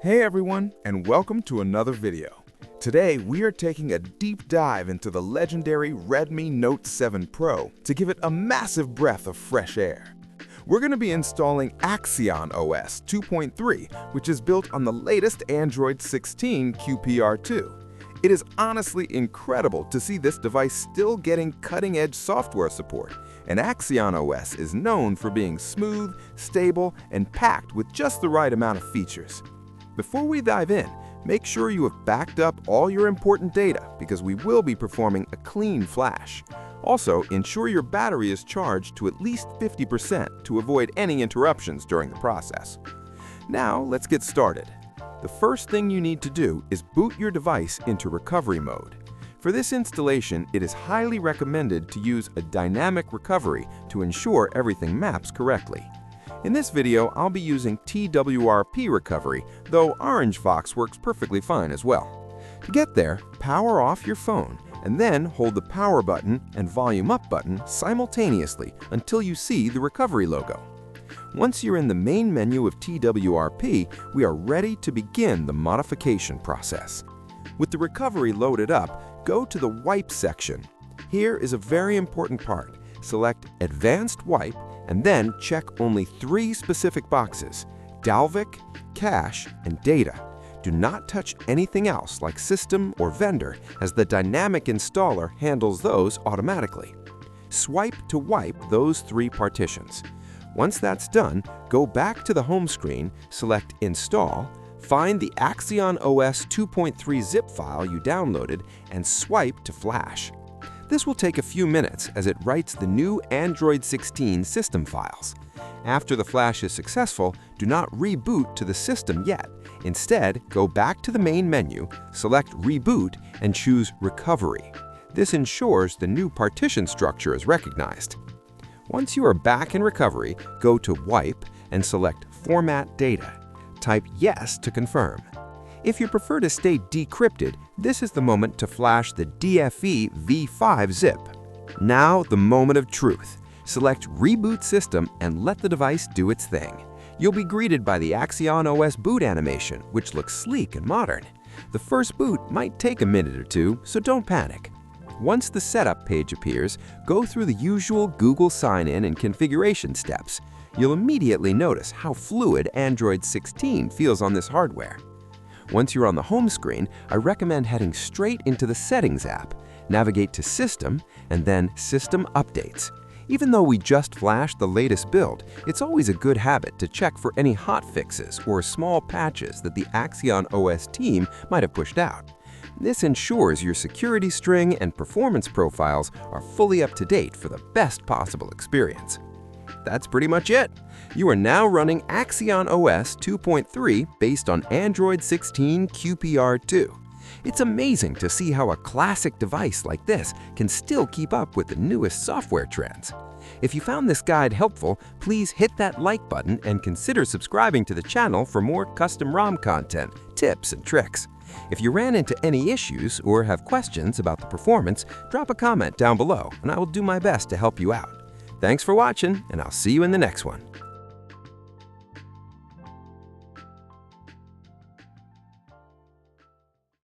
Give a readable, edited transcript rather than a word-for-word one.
Hey everyone, and welcome to another video. Today we are taking a deep dive into the legendary Redmi Note 7 Pro to give it a massive breath of fresh air. We're going to be installing AxionOS 2.3, which is built on the latest Android 16 QPR 2. It is honestly incredible to see this device still getting cutting-edge software support, and AxionOS is known for being smooth, stable, and packed with just the right amount of features. Before we dive in, make sure you have backed up all your important data because we will be performing a clean flash. Also, ensure your battery is charged to at least 50% to avoid any interruptions during the process. Now, let's get started. The first thing you need to do is boot your device into recovery mode. For this installation, it is highly recommended to use a dynamic recovery to ensure everything maps correctly. In this video, I'll be using TWRP recovery, though Orange Fox works perfectly fine as well. To get there, power off your phone and then hold the power button and volume up button simultaneously until you see the recovery logo. Once you're in the main menu of TWRP, we are ready to begin the modification process. With the recovery loaded up, go to the Wipe section. Here is a very important part. Select Advanced Wipe and then check only 3 specific boxes: Dalvik, Cache, and Data. Do not touch anything else like System or Vendor, as the dynamic installer handles those automatically. Swipe to wipe those 3 partitions. Once that's done, go back to the home screen, select Install, find the AxionOS 2.3 zip file you downloaded, and swipe to flash. This will take a few minutes as it writes the new Android 16 system files. After the flash is successful, do not reboot to the system yet. Instead, go back to the main menu, select Reboot, and choose Recovery. This ensures the new partition structure is recognized. Once you are back in recovery, go to Wipe and select Format Data. Type Yes to confirm. If you prefer to stay decrypted, this is the moment to flash the DFE V5 zip. Now, the moment of truth. Select Reboot System and let the device do its thing. You'll be greeted by the AxionOS boot animation, which looks sleek and modern. The first boot might take a minute or two, so don't panic. Once the setup page appears, go through the usual Google sign-in and configuration steps. You'll immediately notice how fluid Android 16 feels on this hardware. Once you're on the home screen, I recommend heading straight into the Settings app, navigate to System, and then System Updates. Even though we just flashed the latest build, it's always a good habit to check for any hotfixes or small patches that the AxionOS team might have pushed out. This ensures your security string and performance profiles are fully up to date for the best possible experience. That's pretty much it. You are now running AxionOS 2.3 based on Android 16 QPR 2. It's amazing to see how a classic device like this can still keep up with the newest software trends. If you found this guide helpful, please hit that like button and consider subscribing to the channel for more custom ROM content, tips, and tricks. If you ran into any issues or have questions about the performance, drop a comment down below and I will do my best to help you out. Thanks for watching, and I'll see you in the next one.